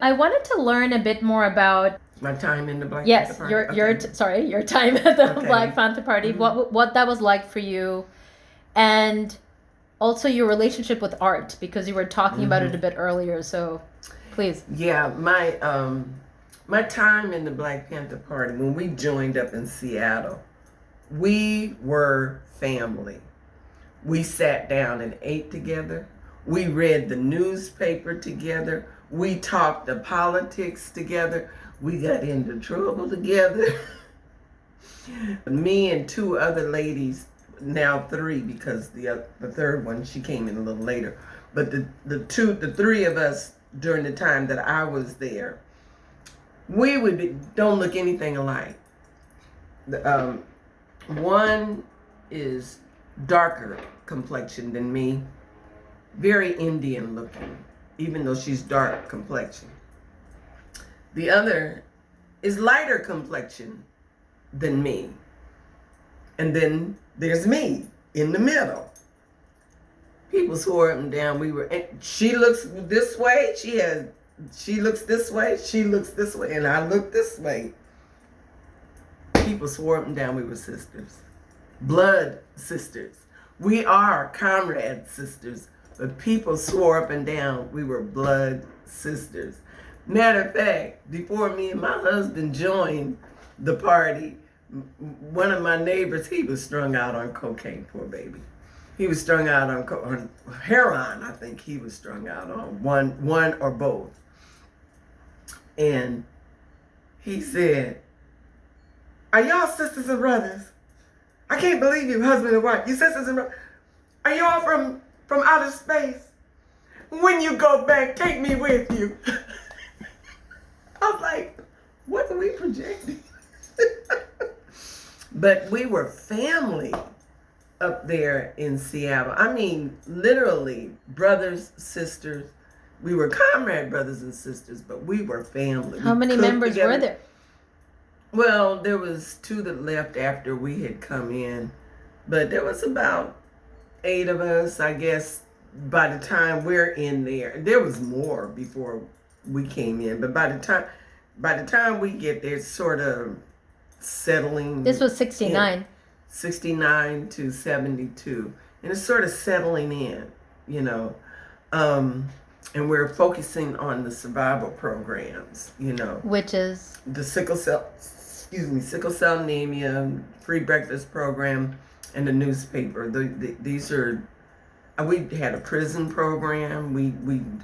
I wanted to learn a bit more about My time in the Black yes, Panther Party. your time at the Okay. Black Panther Party. Mhm. What that was like for you, and also your relationship with art, because you were talking about it a bit earlier. So, please. Yeah, my time in the Black Panther Party, when we joined up in Seattle, we were family. We sat down and ate together. We read the newspaper together. We talked the politics together. We got into trouble together. Me and two other ladies, now three because the third one, she came in a little later. But the three of us during the time that I was there, don't look anything alike. One is darker complexion than me, very Indian looking, even though she's dark complexion. The other is lighter complexion than me. And then there's me in the middle. People swore up and down. She looks this way, she looks this way, she looks this way, and I look this way. People swore up and down we were sisters. Blood sisters. We are comrade sisters, but people swore up and down we were blood sisters. Matter of fact, before me and my husband joined the party, one of my neighbors, he was strung out on cocaine, poor baby. He was strung out on heroin, I think he was strung out on, one or both. And he said, "Are y'all sisters and brothers? I can't believe you, husband and wife. You sisters and brothers. Are y'all from outer space? When you go back, take me with you." I was like, what are we projecting? But we were family up there in Seattle. I mean, literally, brothers, sisters. We were comrade brothers and sisters, but we were family. How many members were there? Well, there was two that left after we had come in, but there was about 8 of us, I guess, by the time we're in there. There was more before we came in, but by the time we get there, it's sort of settling. This was 69. 69 to 72. And it's sort of settling in, you know. And we're focusing on the survival programs, you know. Which is? The sickle cell anemia, free breakfast program, and the newspaper. These are, we had a prison program. We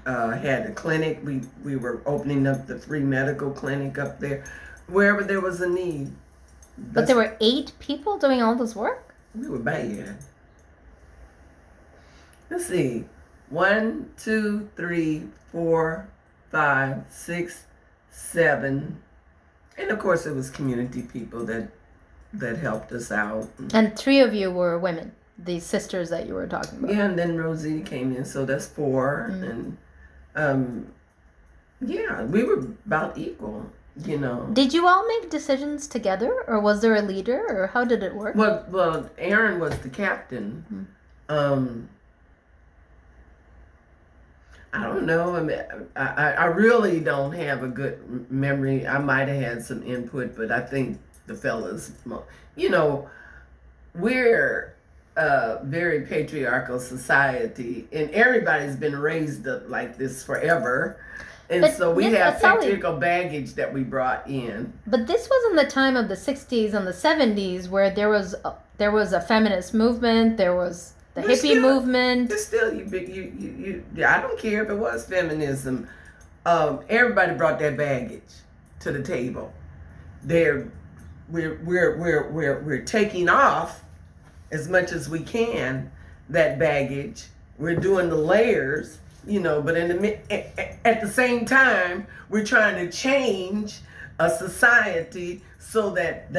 had a clinic. We were opening up the free medical clinic up there, wherever there was a need. But there were 8 people doing all this work? We were bad. Let's see. 1, 2, 3, 4, 5, 6, 7. And of course, it was community people that helped us out. And 3 of you were women, the sisters that you were talking about. Yeah, and then Rosie came in, so that's 4. And yeah, we were about equal, you know. Did you all make decisions together, or was there a leader, or how did it work? Well, Aaron was the captain. I don't know. I mean, I really don't have a good memory. I might have had some input, but I think the fellas, you know, we're a very patriarchal society, and everybody's been raised up like this forever. And but so we have patriarchal baggage that we brought in. But this was in the time of the 60s and the 70s where there was a feminist movement, there was the hippie movement. It's still, I don't care if it was feminism. Everybody brought their baggage to the table. We're taking off as much as we can that baggage. We're doing the layers, you know. But at the same time, we're trying to change a society so that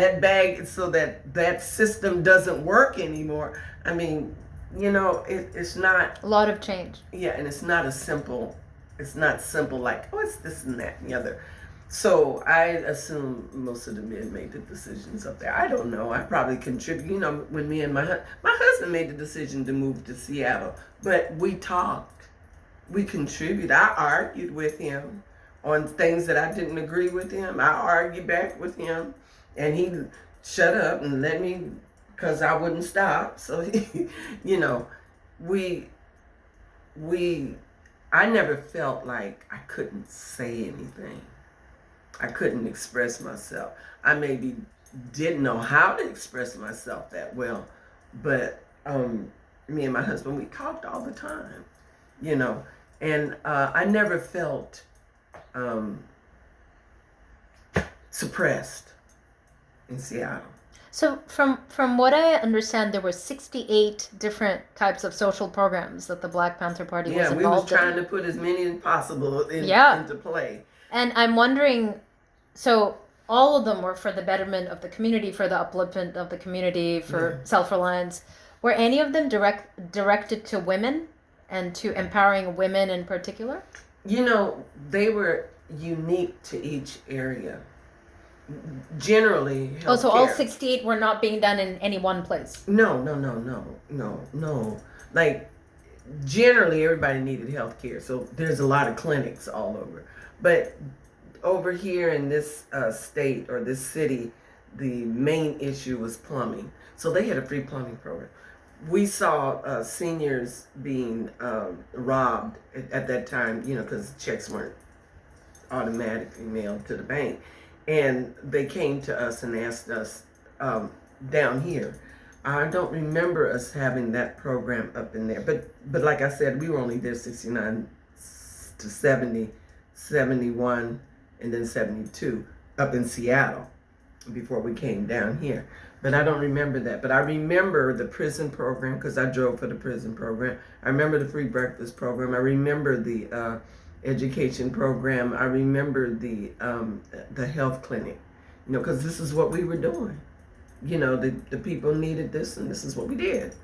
system doesn't work anymore. I mean, you know, it's not a lot of change. Yeah, and it's not simple like, oh, it's this and that and the other. So I assume most of the men made the decisions up there. I don't know. I probably contribute. You know, when me and my husband made the decision to move to Seattle, but we talked. We contributed. I argued with him. on things that I didn't agree with him. I argued back with him, and he shut up and let me, because I wouldn't stop. So, you know, I never felt like I couldn't say anything. I couldn't express myself. I maybe didn't know how to express myself that well, but me and my husband, we talked all the time, you know, and I never felt suppressed in Seattle. So from what I understand, there were 68 different types of social programs that the Black Panther Party was involved in. Yeah, we was trying to put as many as possible into play. And I'm wondering, so all of them were for the betterment of the community, for the upliftment of the community, for self-reliance. Were any of them directed to women and to empowering women in particular? You know, they were unique to each area. Generally, healthcare. Oh, so all 68 were not being done in any one place? No. Like, generally, everybody needed health care. So there's a lot of clinics all over. But over here in this state or this city, the main issue was plumbing. So they had a free plumbing program. We saw seniors being robbed at that time, you know, because checks weren't automatically mailed to the bank. And they came to us and asked us down here. I don't remember us having that program up in there. But like I said, we were only there 69 to 70, 71, and then 72 up in Seattle before we came down here. But I don't remember that. But I remember the prison program because I drove for the prison program. I remember the free breakfast program. I remember the education program. I remember the health clinic, you know, because this is what we were doing. You know, the people needed this, and this is what we did.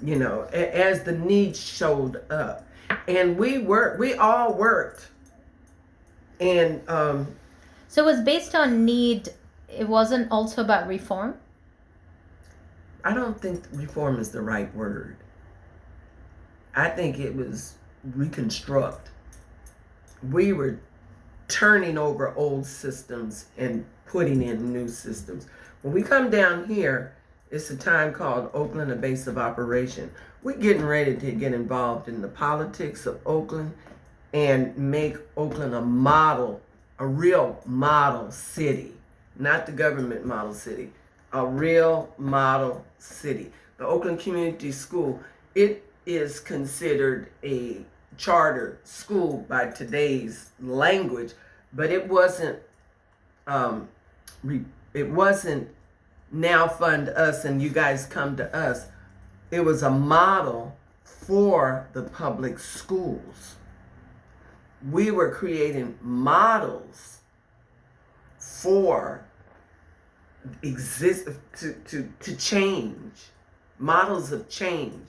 You know, as the needs showed up, and we all worked, and so it was based on need. It wasn't also about reform. I don't think reform is the right word. I think it was reconstruct. We were turning over old systems and putting in new systems. When we come down here, it's a time called Oakland, a base of operation. We're getting ready to get involved in the politics of Oakland and make Oakland a model, a real model city, not the government model city, a real model city. The Oakland Community School, it is considered a charter school by today's language, but it wasn't now fund us and you guys come to us. It was a model for the public schools. We were creating models for to change, models of change,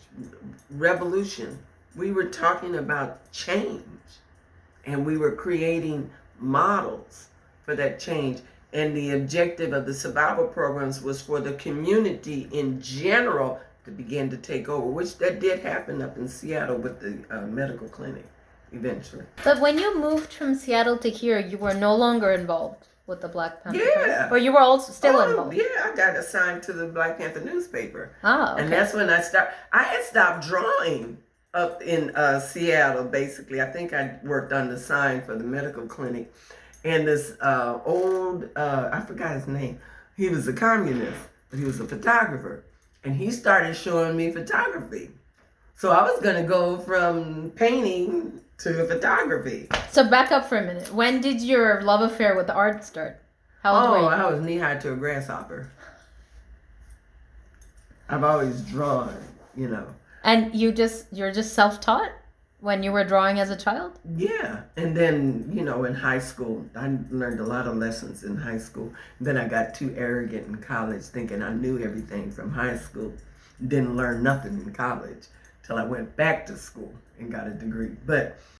revolution. We were talking about change, and we were creating models for that change. And the objective of the survival programs was for the community in general to begin to take over, which that did happen up in Seattle with the medical clinic eventually. But when you moved from Seattle to here, you were no longer involved with the Black Panther. Yeah. Or you were also still involved. Yeah, I got assigned to the Black Panther newspaper. Ah, okay. And that's when I had stopped drawing up in Seattle, basically. I think I worked on the sign for the medical clinic. And this old, I forgot his name. He was a communist, but he was a photographer. And he started showing me photography. So I was going to go from painting to photography. So back up for a minute. When did your love affair with art start? How old were you? I was knee-high to a grasshopper. I've always drawn, you know. And you're just self-taught when you were drawing as a child? Yeah. And then, you know, in high school, I learned a lot of lessons in high school. Then I got too arrogant in college, thinking I knew everything from high school. Didn't learn nothing in college till I went back to school and got a degree. But